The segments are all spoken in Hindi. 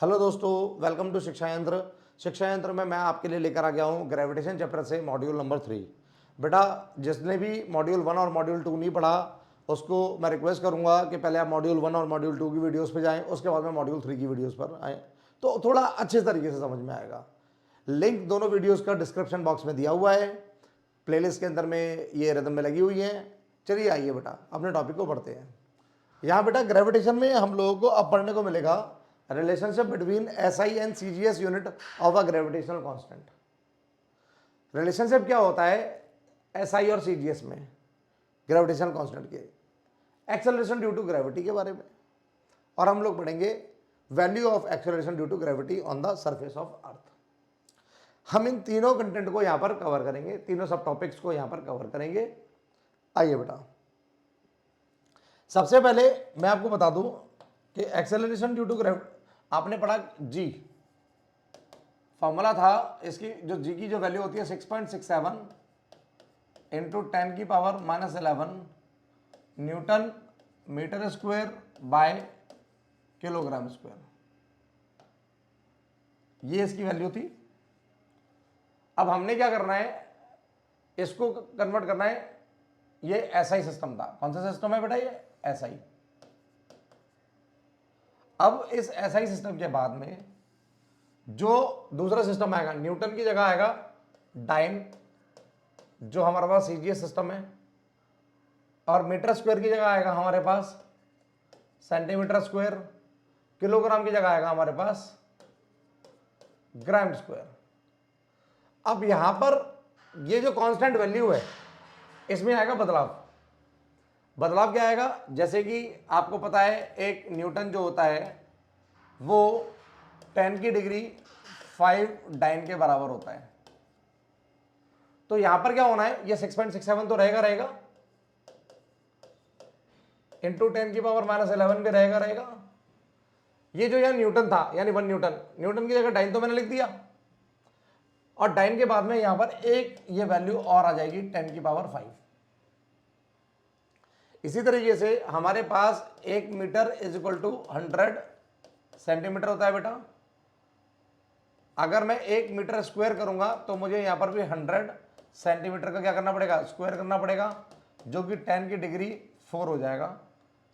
हेलो दोस्तों, वेलकम टू शिक्षा यंत्र। शिक्षा यंत्र में मैं आपके लिए लेकर आ गया हूँ ग्रेविटेशन चैप्टर से मॉड्यूल नंबर 3। बेटा, जिसने भी मॉड्यूल 1 और मॉड्यूल 2 नहीं पढ़ा उसको मैं रिक्वेस्ट करूँगा कि पहले आप मॉड्यूल 1 और मॉड्यूल 2 की वीडियोस पे जाएं, उसके बाद में मॉड्यूल 3 की वीडियोस पर आएँ तो थोड़ा अच्छे तरीके से समझ में आएगा। लिंक दोनों वीडियोज़ का डिस्क्रिप्शन बॉक्स में दिया हुआ है, प्लेलिस्ट के अंदर में ये रिदम में लगी हुई है। चलिए आइए बेटा, अपने टॉपिक को पढ़ते हैं। यहाँ बेटा ग्रेविटेशन में हम लोगों को अब पढ़ने को मिलेगा relationship between SI and CGS unit of a gravitational constant. Relationship क्या होता है एसआई और सीजीएस में ग्रेविटेशनल कांस्टेंट के, एक्सेलरेशन ड्यू टू ग्रेविटी के बारे में, और हम लोग पढ़ेंगे value of acceleration due to gravity on the surface of earth. हम इन तीनों कंटेंट को यहाँ पर कवर करेंगे, तीनों सब टॉपिक्स को यहाँ पर कवर करेंगे। आइए बेटा, सबसे पहले मैं आपको बता दूं कि एक्सेलरेशन ड्यू टू ग्रेविटी आपने पढ़ा जी, फॉर्मूला था इसकी, जो जी की जो वैल्यू होती है 6.67 इंटू 10 की power -11 Newton metre square by kilogram square, ये इसकी वैल्यू थी। अब हमने क्या करना है, इसको कन्वर्ट करना है। ये एसआई सिस्टम था। कौन सा सिस्टम है बेटा? ये एसआई। अब इस एसआई सिस्टम के बाद में जो दूसरा सिस्टम आएगा, न्यूटन की जगह आएगा डाइन, जो हमारे पास सीजीएस सिस्टम है, और मीटर स्क्वायर की जगह आएगा हमारे पास सेंटीमीटर स्क्वायर, किलोग्राम की जगह आएगा हमारे पास ग्राम स्क्वायर। अब यहां पर ये जो कांस्टेंट वैल्यू है इसमें आएगा बदलाव। बदलाव क्या आएगा? जैसे कि आपको पता है एक न्यूटन जो होता है वो 10 की डिग्री 5 डाइन के बराबर होता है। तो यहां पर क्या होना है, ये 6.67 तो रहेगा इंटू 10 की पावर -11 भी रहेगा। ये जो यहां न्यूटन था यानी 1 न्यूटन, न्यूटन की जगह डाइन तो मैंने लिख दिया, और डाइन के बाद में यहां पर एक ये वैल्यू और आ जाएगी 10 की पावर 5। इसी तरीके से हमारे पास 1 metre is equal to 100 centimetre होता है बेटा। अगर मैं 1 मीटर स्क्वायर करूंगा तो मुझे यहां पर भी 100 सेंटीमीटर का क्या करना पड़ेगा? स्क्वायर करना पड़ेगा, जो कि 10 की डिग्री 4 हो जाएगा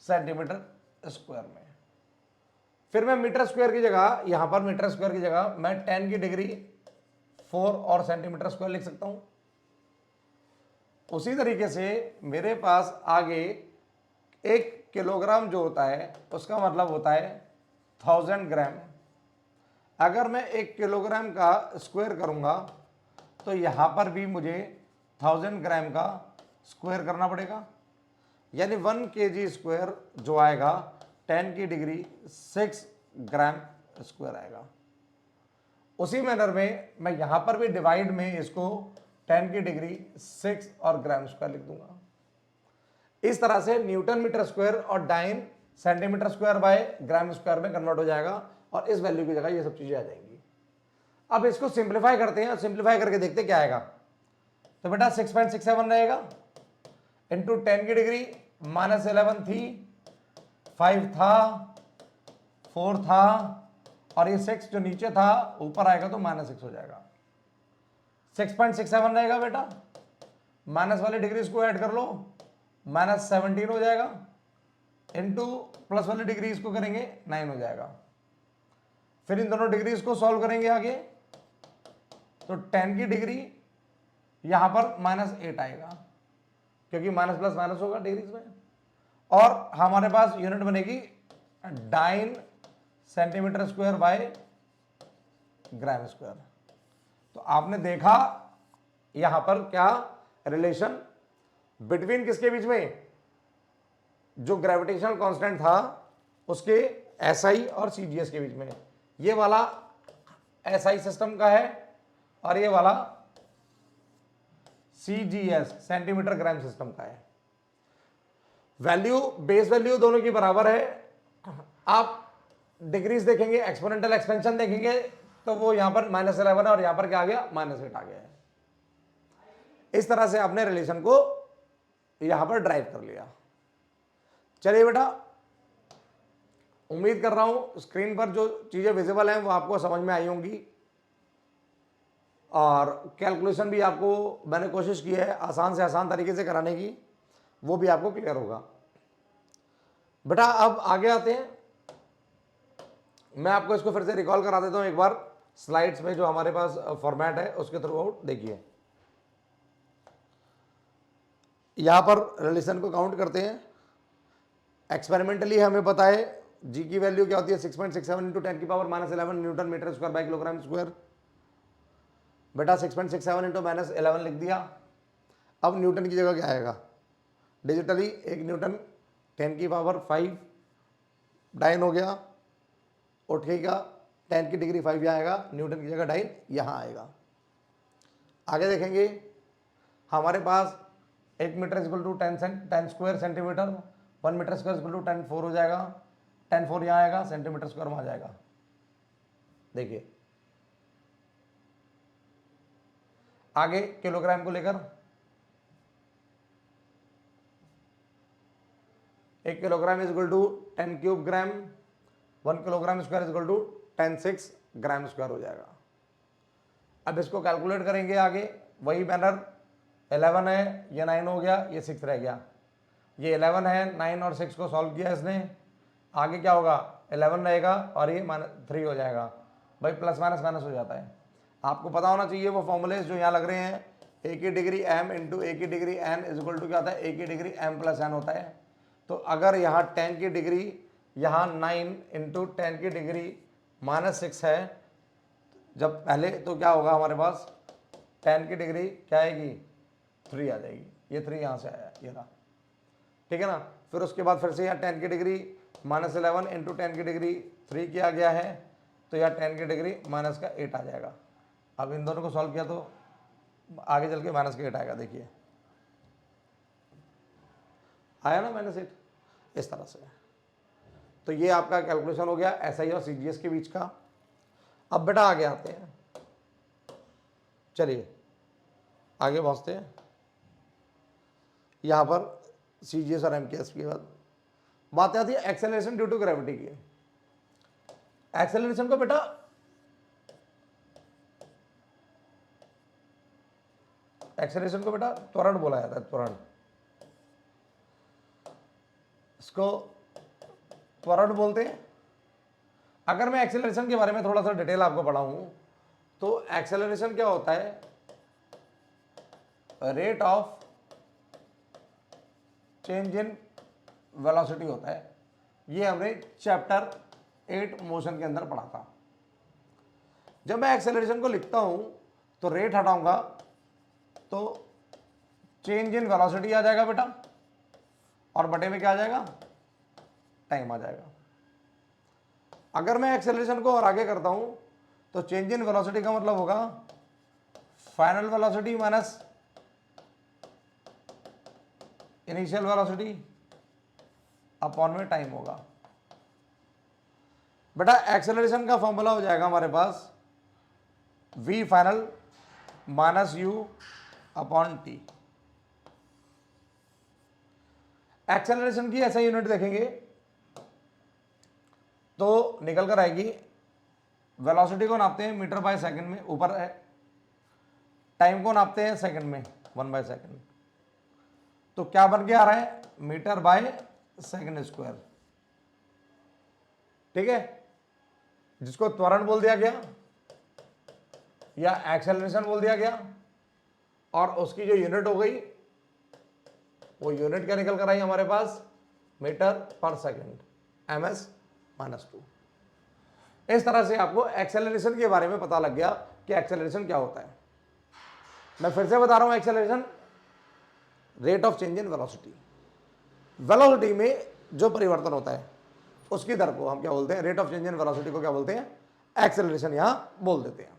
सेंटीमीटर स्क्वायर में। फिर मैं मीटर स्क्वायर की जगह, यहां पर मीटर स्क्वायर की जगह मैं 10 की डिग्री 4 और सेंटीमीटर स्क्वायर लिख सकता हूं। उसी तरीके से मेरे पास आगे 1 किलोग्राम जो होता है उसका मतलब होता है 1000 ग्राम। अगर मैं 1 किलोग्राम का स्क्वायर करूंगा तो यहां पर भी मुझे 1000 ग्राम का स्क्वायर करना पड़ेगा, यानी 1 kg स्क्वायर जो आएगा 10 की डिग्री 6 ग्राम स्क्वायर आएगा। उसी मैनर में मैं यहां पर भी डिवाइड में इसको 10 की डिग्री 6 और ग्राम स्क्वायर लिख दूंगा। इस तरह से न्यूटन मीटर स्क्वायर और dyne centimetre square by gram square में कन्वर्ट हो जाएगा, और इस वैल्यू की जगह ये सब चीजें आ जाएंगी। अब इसको सिंप्लीफाई करते हैं, सिंप्लीफाई करके देखते क्या आएगा। तो बेटा 6.67 रहेगा इंटू 10 की डिग्री -11 थी, 5 था, 4 था, और ये 6 जो नीचे था ऊपर आएगा तो -6 हो जाएगा। 6.67 रहेगा बेटा, माइनस वाली डिग्री इसको ऐड कर लो, -17 हो जाएगा, इंटू प्लस वाली डिग्री इसको करेंगे 9 हो जाएगा। फिर इन दोनों डिग्रीज को सॉल्व करेंगे आगे, तो 10 की डिग्री यहां पर -8 आएगा, क्योंकि माइनस प्लस माइनस होगा डिग्रीज में, और हमारे पास यूनिट बनेगी dyne centimetre square by gram square. तो आपने देखा यहां पर क्या रिलेशन बिटवीन किसके बीच में, जो ग्रेविटेशनल कांस्टेंट था उसके एसआई और सीजीएस के बीच में। ये वाला एसआई सिस्टम का है और ये वाला सीजीएस सेंटीमीटर ग्राम सिस्टम का है। वैल्यू, बेस वैल्यू दोनों की बराबर है। आप डिग्रीज देखेंगे, एक्सपोनेंशियल एक्सपेंशन देखेंगे तो वो यहां पर -11 है और यहां पर क्या आ गया? -8 आ गया है। इस तरह से आपने रिलेशन को यहां पर ड्राइव कर लिया। चलिए बेटा, उम्मीद कर रहा हूं स्क्रीन पर जो चीज़ें विजिबल हैं वो आपको समझ में आई होंगी, और कैलकुलेशन भी आपको मैंने कोशिश की है आसान से आसान तरीके से कराने की, वो भी आपको क्लियर होगा। बेटा अब आगे आते हैं, मैं आपको इसको फिर से रिकॉल करा देता हूं एक बार स्लाइड्स में, जो हमारे पास फॉर्मेट है उसके थ्रू आउट देखिए। यहां पर रिलेशन को काउंट करते हैं। एक्सपेरिमेंटली हमें पता है जी की वैल्यू क्या होती है, 6.67 इंटू 10 की power -11 Newton metre square by kilogram square. बेटा 6.67 इंटू -11 लिख दिया। अब न्यूटन की जगह क्या आएगा, डिजिटली 1 न्यूटन 10 की पावर 5 डाइन हो गया, उठेगा 10 की डिग्री 5 यहाँ आएगा, न्यूटन की जगह डाइन यहाँ आएगा। आगे देखेंगे हमारे पास 1 metre equal to 10 square centimetre, 1 metre square equal to 10 4 हो जाएगा, 10 4 यहाँ आएगा, सेंटीमीटर स्क्वायर में आ जाएगा। देखिए आगे किलोग्राम को लेकर 1 kilogram is equal to 10 cube gram, 1 kilogram square is equal to 10 6 gram square हो जाएगा। अब इसको कैलकुलेट करेंगे आगे, वही मैनर 11 है, ये 9 हो गया, ये 6 रह गया, ये 11 है, 9 और 6 को सॉल्व किया इसने, आगे क्या होगा 11 रहेगा और ये -3 हो जाएगा। भाई प्लस माइनस माइनस हो जाता है, आपको पता होना चाहिए वो फॉर्मूले जो यहाँ लग रहे हैं, ए की डिग्री m इंटू ए की degree n is equal to क्या होता है, ए की डिग्री m प्लस n होता है। तो अगर यहाँ 10 की डिग्री यहाँ 9 इंटू 10 की डिग्री -6 है, जब पहले तो क्या होगा हमारे पास 10 की डिग्री क्या आएगी 3 आ जाएगी, ये 3 यहाँ से आया ये रहा, ठीक है ना। फिर उसके बाद फिर से यहाँ 10 की डिग्री -11 इंटू 10 की डिग्री 3 किया गया है, तो यहाँ 10 की डिग्री माइनस का 8 आ जाएगा। अब इन दोनों को सॉल्व किया तो आगे चल के -8 आएगा, देखिए आया ना -8, इस तरह से। तो ये आपका कैलकुलेशन हो गया एसआई और सीजीएस के बीच का। अब बेटा आगे आते हैं, चलिए आगे पहुंचते हैं। यहां पर सीजीएस और एमकेएस के बाद बात आती है एक्सेलरेशन ड्यू टू ग्रेविटी की। एक्सेलरेशन को बेटा त्वरण बोला जाता है, त्वरण, इसको त्वरण बोलते हैं। अगर मैं एक्सेलरेशन के बारे में थोड़ा सा डिटेल आपको पढ़ाऊं तो एक्सेलरेशन क्या होता है, rate of change in velocity होता है। ये हमने चैप्टर 8 मोशन के अंदर पढ़ा था। जब मैं एक्सेलरेशन को लिखता हूं तो रेट हटाऊंगा तो चेंज इन वेलोसिटी आ जाएगा बेटा, और बटे में क्या आ जाएगा, टाइम आ जाएगा। अगर मैं एक्सेलरेशन को और आगे करता हूं तो चेंज इन वेलोसिटी का मतलब होगा final velocity minus initial velocity upon में टाइम होगा। बेटा एक्सेलरेशन का फॉर्मूला हो जाएगा हमारे पास v final minus u upon T. Acceleration की ऐसा यूनिट देखेंगे तो निकल कर आएगी, वेलोसिटी को नापते हैं मीटर बाय सेकंड में, ऊपर है, टाइम को नापते हैं सेकंड में 1/सेकंड, तो क्या बन के आ रहा है मीटर बाय सेकंड स्क्वायर, ठीक है, जिसको त्वरण बोल दिया गया या एक्सेलरेशन बोल दिया गया, और उसकी जो यूनिट हो गई वो यूनिट क्या निकल कर आई हमारे पास, मीटर पर सेकंड, ms-2। इस तरह से आपको एक्सेलरेशन के बारे में पता लग गया कि एक्सेलरेशन क्या होता है। मैं फिर से बता रहा हूं, acceleration rate of change in velocity, velocity में जो परिवर्तन होता है उसकी दर को हम क्या बोलते हैं, rate of change in velocity को क्या बोलते हैं, एक्सेलरेशन यहां बोल देते हैं।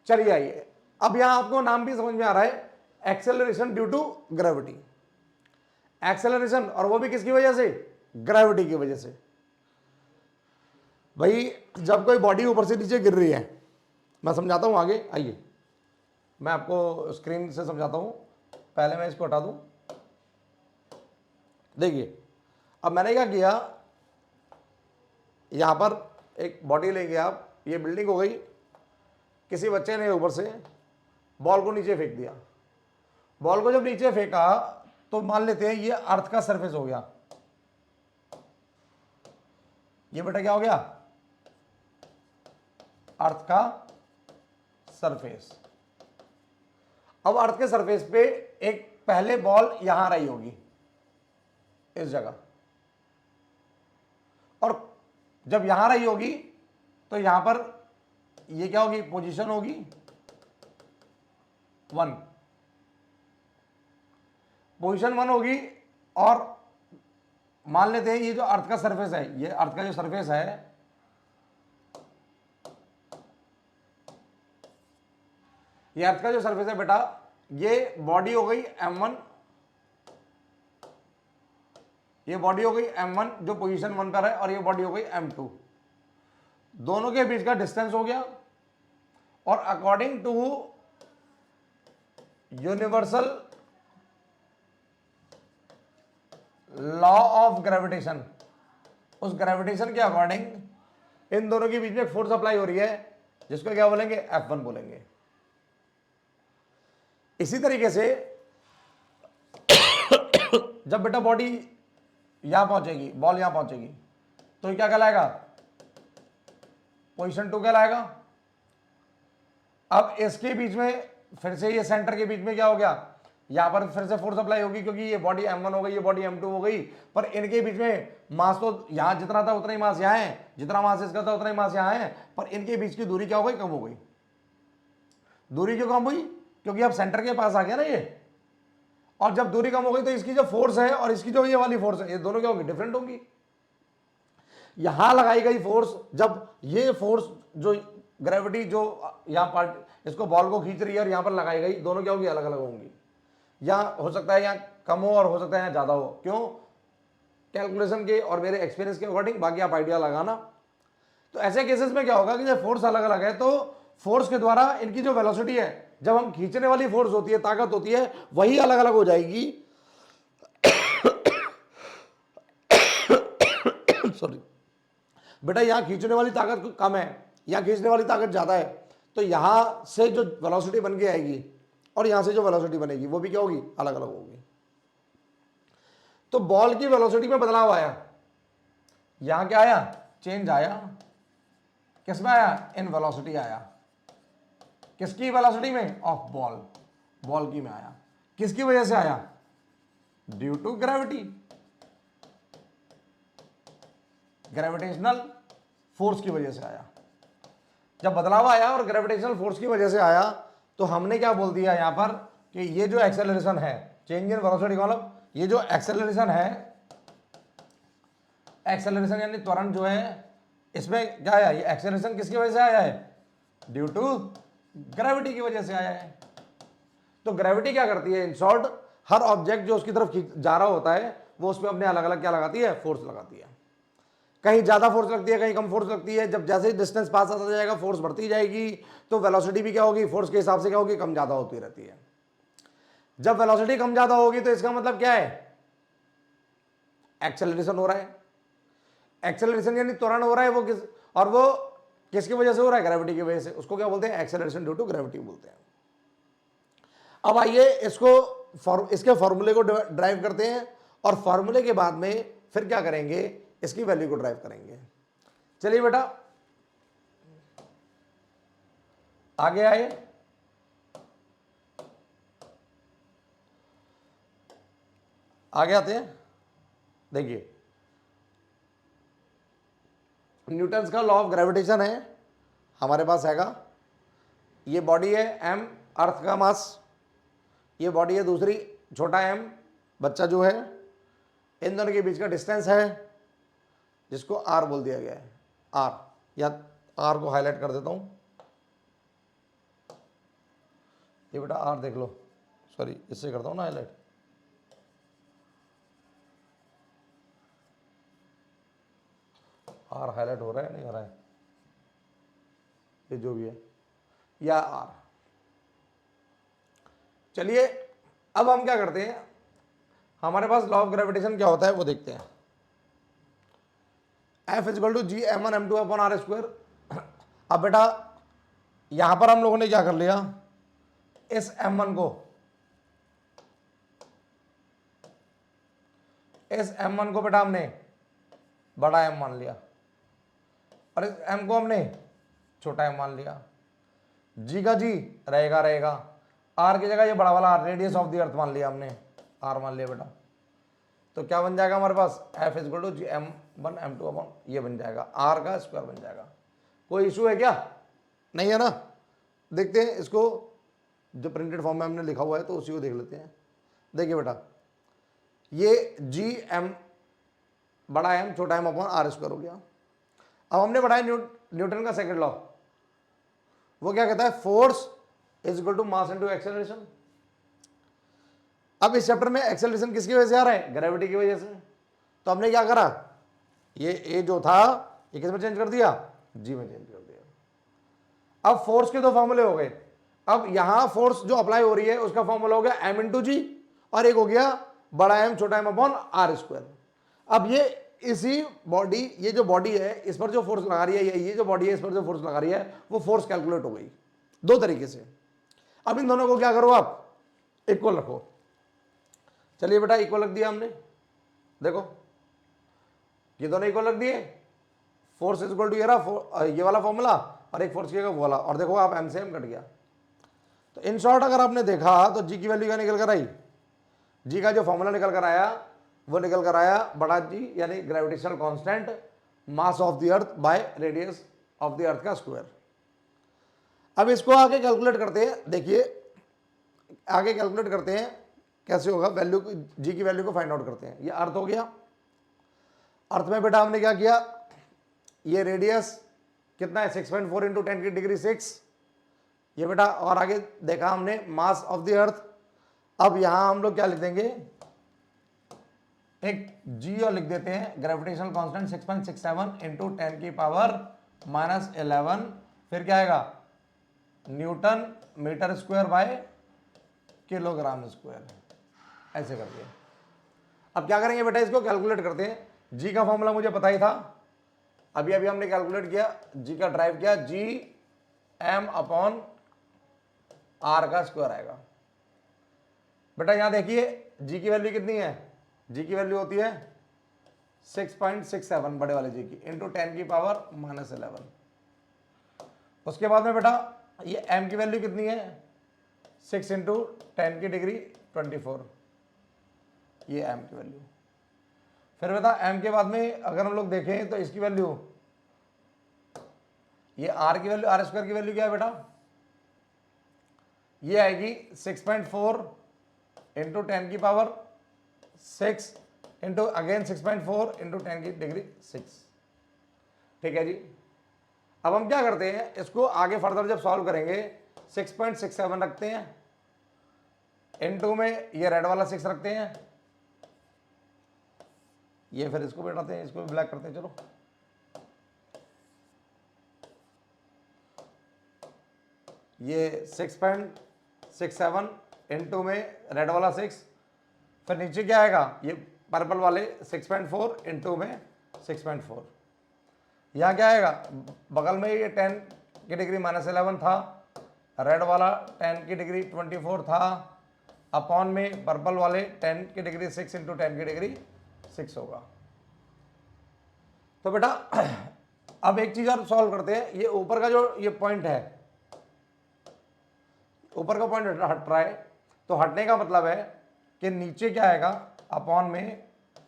चलिए आइए, अब यहां आपको नाम भी समझ में आ रहा है, acceleration due to gravity. Acceleration, और वो भी किसकी वजह से, ग्रेविटी की वजह से। भाई जब कोई बॉडी ऊपर से नीचे गिर रही है, मैं समझाता हूं आगे, आइए मैं आपको स्क्रीन से समझाता हूं, पहले मैं इसको हटा दूं। देखिए अब मैंने क्या किया, यहाँ पर एक बॉडी लेंगे आप, ये बिल्डिंग हो गई, किसी बच्चे ने ऊपर से बॉल को नीचे फेंक दिया। बॉल को जब नीचे फेंका तो मान लेते हैं ये अर्थ का सरफेस हो गया, ये बेटा क्या हो गया, अर्थ का सरफेस। अब अर्थ के सरफेस पे एक पहले बॉल यहां रही होगी इस जगह, और जब यहां रही होगी तो यहां पर ये क्या होगी, पोजीशन होगी 1, पोजीशन 1 होगी। और मान लेते हैं ये जो अर्थ का सरफेस है, ये अर्थ का जो सरफेस है, ये अर्थ का जो सरफेस है बेटा, ये बॉडी हो गई m1, ये बॉडी हो गई m1 जो पोजीशन 1 पर है, और ये बॉडी हो गई m2। दोनों के बीच का डिस्टेंस हो गया, और according to universal law of gravitation, उस ग्रेविटेशन के अकॉर्डिंग इन दोनों के बीच में फोर्स अप्लाई हो रही है, जिसको क्या बोलेंगे, F1 बोलेंगे। इसी तरीके से जब बेटा बॉडी यहां पहुंचेगी, बॉल यहां पहुंचेगी, तो ये क्या कहलाएगा, पोजीशन 2 कहलाएगा। अब इसके बीच में फिर से ये सेंटर के बीच में क्या हो गया, यहां पर फिर से फोर्स अप्लाई होगी, क्योंकि ये बॉडी m1 हो गई, ये बॉडी m2 हो गई, पर इनके बीच में मास तो यहां जितना था उतना ही मास यहां है, जितना मास इसका था उतना ही मास यहां है, पर इनके बीच की दूरी क्या हो गई, कम हो गई। दूरी क्यों कम हुई, क्योंकि अब सेंटर के पास आ गया ना ये, और जब दूरी कम हो गई तो इसकी जो फोर्स है और इसकी जो ये वाली फोर्स है, ये दोनों क्या होगी, डिफरेंट होंगी। यहां लगाई गई फोर्स, जब ये फोर्स जो ग्रेविटी जो यहां पार्ट इसको बॉल को खींच रही है और यहां पर लगाई गई, दोनों क्या होगी, अलग अलग होंगी। यहां हो सकता है यहां कम हो और हो सकता है यहां ज्यादा हो, क्यों, कैलकुलेशन के और मेरे एक्सपीरियंस के अकॉर्डिंग, बाकी आप आइडिया लगाना। तो ऐसे केसेस में क्या होगा कि जब फोर्स अलग अलग है तो फोर्स के द्वारा इनकी जो वेलोसिटी है, जब हम खींचने वाली फोर्स होती है, ताकत होती है, वही अलग अलग हो जाएगी। सॉरी बेटा, यहां खींचने वाली ताकत कम है, यहां खींचने वाली ताकत ज्यादा है, तो यहां से जो वेलोसिटी बन के आएगी और यहां से जो वेलोसिटी बनेगी वो भी क्या होगी, अलग अलग होगी। तो बॉल की वेलोसिटी में बदलाव आया, यहां क्या आया, चेंज आया, किसमें आया, इन वेलोसिटी आया, किसकी वेलोसिटी में, ऑफ बॉल, बॉल की में आया। किसकी वजह से आया, due to gravity, gravitational force की वजह से आया। जब बदलाव आया और ग्रेविटेशनल फोर्स की वजह से आया, तो हमने क्या बोल दिया यहां पर कि ये जो एक्सेलरेशन है, चेंज इन वेलोसिटी मतलब ये जो एक्सेलरेशन है, एक्सेलरेशन यानी त्वरण जो है, इसमें क्या आया, ये एक्सेलरेशन किसकी वजह से आया है, ड्यू टू ग्रेविटी की वजह से आया है। तो ग्रेविटी क्या करती है, इन शॉर्ट, हर ऑब्जेक्ट जो उसकी तरफ जा रहा होता है वो उसमें अपने अलग अलग क्या लगाती है, फोर्स लगाती है। कहीं ज्यादा फोर्स लगती है, कहीं कम फोर्स लगती है। जब जैसे ही डिस्टेंस पास आता जाएगा फोर्स बढ़ती जाएगी, तो वेलोसिटी भी क्या होगी, फोर्स के हिसाब से क्या होगी, कम ज्यादा होती रहती है। जब वेलोसिटी कम ज्यादा होगी तो इसका मतलब क्या है, एक्सेलरेशन हो रहा है। एक्सेलरेशन यानी त्वरण हो रहा है, वो किस, और वो किसकी वजह से हो रहा है, ग्रेविटी की वजह से। उसको क्या बोलते हैं, एक्सेलरेशन ड्यू टू ग्रेविटी बोलते हैं। अब आइए इसके फॉर्मूले को ड्राइव करते हैं, और फॉर्मूले के बाद में फिर क्या करेंगे, इसकी वैल्यू को ड्राइव करेंगे। चलिए बेटा आगे आए, आगे आते हैं। देखिए न्यूटन्स का लॉ ऑफ ग्रेविटेशन है हमारे पास हैगा। ये बॉडी है m, अर्थ का मास, ये बॉडी है दूसरी छोटा m, बच्चा जो है, इन दोनों के बीच का डिस्टेंस है जिसको r बोल दिया गया है, r, या r को हाईलाइट कर देता हूं, ये बेटा r देख लो, सॉरी इससे करता हूं ना हाईलाइट, r हाईलाइट हो रहा है नहीं हो रहा है, ये जो भी है, या r। चलिए अब हम क्या करते हैं, हमारे पास लॉ ऑफ ग्रेविटेशन क्या होता है वो देखते हैं। F equal to G M one M two upon R square. अब बेटा यहां पर हम लोगों ने क्या कर लिया, इस M1 को, इस M1 को बेटा हमने बड़ा M मान लिया और इस M को हमने छोटा M मान लिया। G का G रहेगा रहेगा, R की जगह ये बड़ा वाला रेडियस ऑफ द अर्थ मान लिया हमने, R मान लिया बेटा। तो क्या बन जाएगा हमारे पास, F equal to G M1 M2 upon ये बन जाएगा, R का स्क्वायर बन जाएगा। कोई इशू है क्या, नहीं है ना। देखते हैं इसको, जो प्रिंटेड फॉर्म में हमने लिखा हुआ है तो उसी को देख लेते हैं। देखिए बेटा ये जी एम बड़ा एम छोटा एम अपॉन आर स्क्वायर हो गया। अब हमने पढ़ा है न्यूटन का सेकंड लॉ, वो क्या कहता है, force is equal to mass into acceleration. अब इस चैप्टर में एक्सेलरेशन किसकी वजह से आ रहा है, ग्रेविटी की वजह से। तो हमने क्या करा, ये ए जो था ये किस में चेंज कर दिया, जी में चेंज कर दिया। अब फोर्स के दो फॉर्मूले हो गए। अब यहां फोर्स जो अप्लाई हो रही है उसका फॉर्मूला हो गया एम इंटू जी, और एक हो गया बड़ा एम छोटा एम अपॉन आर स्क्वायर। अब ये इसी बॉडी, ये जो बॉडी है इस पर जो फोर्स लगा रही है, ये जो बॉडी है इस पर जो फोर्स लगा रही है, वो फोर्स कैलकुलेट हो गई दो तरीके से। अब इन दोनों को क्या करो आप, इक्वल रखो। चलिए बेटा इक्वल रख दिया हमने, देखो ये दोनों इक्वल रख दिए, फोर्स इज इक्वल टू ये वाला फॉर्मूला और एक फोर्स की जगह वो वाला, और देखो आप एम से एम कट गया। तो इन शॉर्ट अगर आपने देखा तो जी की वैल्यू क्या निकल कर आई, जी का जो फॉर्मूला निकल कर आया वो निकल कर आया बड़ा जी यानी gravitational constant mass of the earth by radius of the अर्थ का स्क्वायर। अब इसको आगे कैलकुलेट करते हैं, देखिए आगे कैलकुलेट करते हैं कैसे होगा, वैल्यू जी की वैल्यू को फाइंड आउट करते हैं। ये अर्थ हो गया, अर्थ में बेटा हमने क्या किया, ये रेडियस कितना है 6.4 इंटू 10 की डिग्री 6, ये बेटा, और आगे देखा हमने मास ऑफ द अर्थ। अब यहां हम लोग क्या लिख देंगे, एक जी और लिख देते हैं ग्रेविटेशनल कांस्टेंट 6.67 इंटू 10 की पावर -11, फिर क्या आएगा Newton metre square by kilogram square, ऐसे कर दिया। अब क्या करेंगे बेटा, इसको कैलकुलेट करते हैं। जी का फॉर्मूला मुझे पता ही था, अभी अभी हमने कैलकुलेट किया, जी का ड्राइव किया, जी एम अपॉन आर का स्क्वायर आएगा। बेटा यहां देखिए जी की वैल्यू कितनी है, जी की वैल्यू होती है 6.67 बड़े वाले जी की इंटू 10 की पावर -11। उसके बाद में बेटा ये m की वैल्यू कितनी है 6 इंटू 10 की डिग्री 24, ये m की वैल्यू। फिर बेटा m के बाद में अगर हम लोग देखें तो इसकी वैल्यू, ये r की वैल्यू, आर स्क्वायर की वैल्यू क्या है बेटा, ये आएगी 6.4 इंटू 10 की पावर 6 इंटू अगेन 6.4 इंटू 10 की डिग्री 6। ठीक है जी। अब हम क्या करते हैं, इसको आगे फर्दर जब सॉल्व करेंगे 6.67 रखते हैं, इनटू में ये रेड वाला 6 रखते हैं, ये फिर इसको बैठाते हैं, इसको ब्लैक करते हैं। चलो ये 6.67 इनटू में रेड वाला 6, फिर नीचे क्या आएगा ये पर्पल वाले 6.4 इनटू में 6.4, यहाँ क्या आएगा बगल में ये 10 की डिग्री -11 था, रेड वाला 10 की डिग्री 24 था, अपॉन में पर्पल वाले 10 की डिग्री 6 इंटू 10 की डिग्री 6 होगा। तो बेटा अब एक चीज और सॉल्व करते हैं, ये ऊपर का जो ये पॉइंट है, ऊपर का पॉइंट हट रहा है, तो हटने का मतलब है कि नीचे क्या आएगा अपॉन में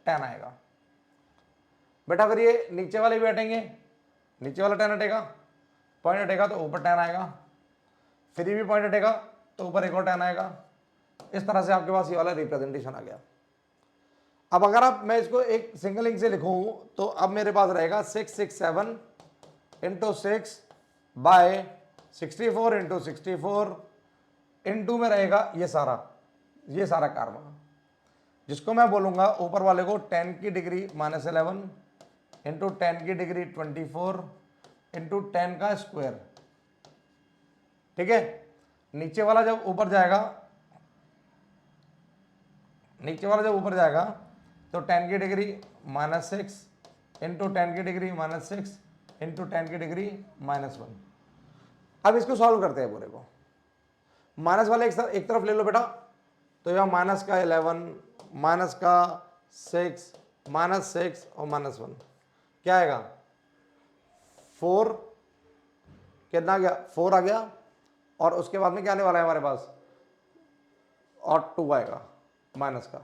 10 आएगा। बेटा अगर ये नीचे वाले भी हटेंगे, नीचे वाला 10 हटेगा, पॉइंट हटेगा तो ऊपर 10 आएगा, फिर भी पॉइंट हटेगा तो ऊपर एक और 10 आएगा। इस तरह से आपके पास ये वाला रिप्रेजेंटेशन आ गया। अब अगर आप मैं इसको एक सिंगल इंक से लिखूं तो अब मेरे पास रहेगा 667 इंटू 6 बाय 64 इंटू 64 इनटू में रहेगा ये सारा कार्बन, जिसको मैं बोलूंगा ऊपर वाले को 10 की डिग्री -11 इंटू 10 की डिग्री 24 इंटू 10 का स्क्वायर। ठीक है, नीचे वाला जब ऊपर जाएगा, तो 10 की डिग्री -6 इंटू 10 की डिग्री -6 इंटू 10 की डिग्री -1। अब इसको सॉल्व करते हैं पूरे को। माइनस वाले एक तरफ ले लो बेटा, तो यहाँ माइनस का 11 माइनस का 6 -6 और -1 क्या आएगा 4, कितना आ गया 4 आ गया, और उसके बाद में क्या आने वाला है हमारे पास और 2 आएगा माइनस का।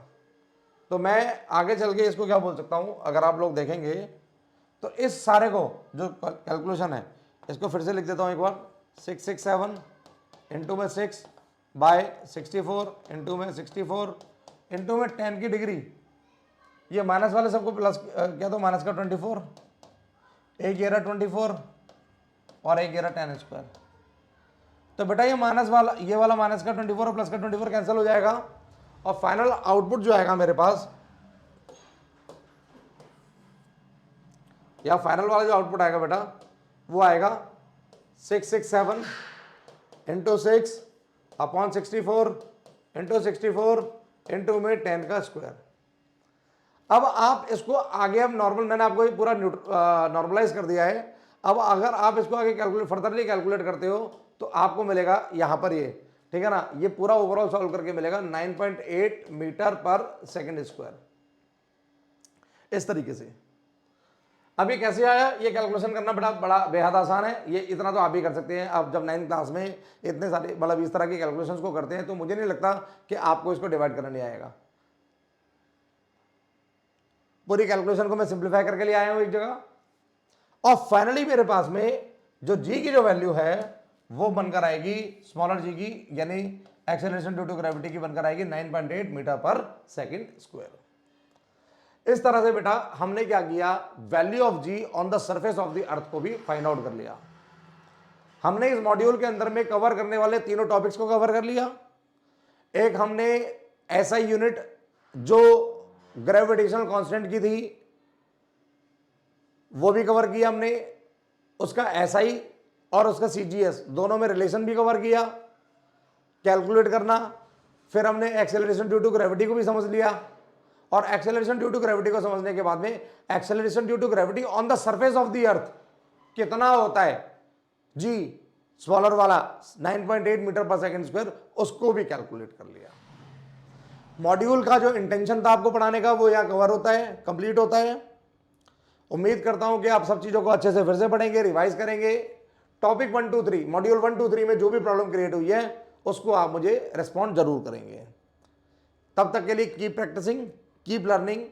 तो मैं आगे चल के इसको क्या बोल सकता हूं, अगर आप लोग देखेंगे तो इस सारे को जो कैलकुलेशन है इसको फिर से लिख देता हूं एक बार। 667 इंटू में 6 बाय 64 इंटू में 64 इंटू में 10 की डिग्री, ये माइनस वाले सबको प्लस क्या तो माइनस का 24, एक ये रहा 24 और एक ये रहा 10 स्क्वायर। तो बेटा ये माइनस वाला, ये वाला माइनस का 24 और प्लस का 24 कैंसिल हो जाएगा, और फाइनल आउटपुट जो आएगा मेरे पास, या फाइनल वाला जो आउटपुट आएगा बेटा वो आएगा 667 इंटू 6 अपॉन 64 इंटू 64 इंटू में 10 का स्क्वायर। अब आप इसको आगे, अब नॉर्मल मैंने आपको ये पूरा नॉर्मलाइज कर दिया है। अब अगर आप इसको आगे कैलकुलेट फर्दरली कैलकुलेट करते हो तो आपको मिलेगा यहां पर ये, ठीक है ना, ये पूरा ओवरऑल सॉल्व करके मिलेगा 9.8 मीटर पर सेकंड स्क्वायर, इस तरीके से। अब ये कैसे आया, ये कैलकुलेशन करना बड़ा बेहद आसान है, ये इतना तो आप भी कर सकते हैं। आप जब 9th क्लास में इतने सारे मतलब इस तरह की कैलकुलेशंस को करते हैं तो मुझे नहीं लगता कि आपको इसको डिवाइड करना नहीं आएगा। पूरी कैलकुलेशन को मैं सिंप्लीफाई करके ले आया हूं एक जगह, और फाइनली मेरे पास में जो जी की जो वैल्यू है वो बनकर आएगी स्मॉलर जी की, यानी एक्सेलरेशन ड्यू टू ग्रेविटी की बनकर आएगी 9.8 मीटर पर सेकंड स्क्वायर। इस तरह से बेटा हमने क्या किया, value of G on the surface of the earth को भी फाइंड आउट कर लिया। हमने इस मॉड्यूल के अंदर में कवर करने वाले तीनों टॉपिक्स को कवर कर लिया। एक हमने एसआई यूनिट जो ग्रेविटेशनल कांस्टेंट की थी वो भी कवर किया हमने, उसका एसआई और उसका सीजीएस दोनों में रिलेशन भी कवर किया, कैलकुलेट करना। फिर हमने एक्सेलरेशन ड्यू टू ग्रेविटी को भी समझ लिया, और एक्सेलरेशन ड्यू टू ग्रेविटी को समझने के बाद में acceleration due to gravity on the surface of the earth कितना होता है जी स्मॉलर वाला 9.8 मीटर पर सेकंड स्क्वायर, उसको भी कैलकुलेट कर लिया। मॉड्यूल का जो इंटेंशन था आपको पढ़ाने का वो यहां कवर होता है, कंप्लीट होता है। उम्मीद करता हूं कि आप सब चीजों को अच्छे से फिर से पढ़ेंगे, रिवाइज करेंगे। टॉपिक 1 2 3 मॉड्यूल 1 2 3 में जो भी प्रॉब्लम क्रिएट हुई है उसको आप मुझे रिस्पॉन्ड जरूर करेंगे। तब तक के लिए कीप प्रैक्टिसिंग, कीप लर्निंग।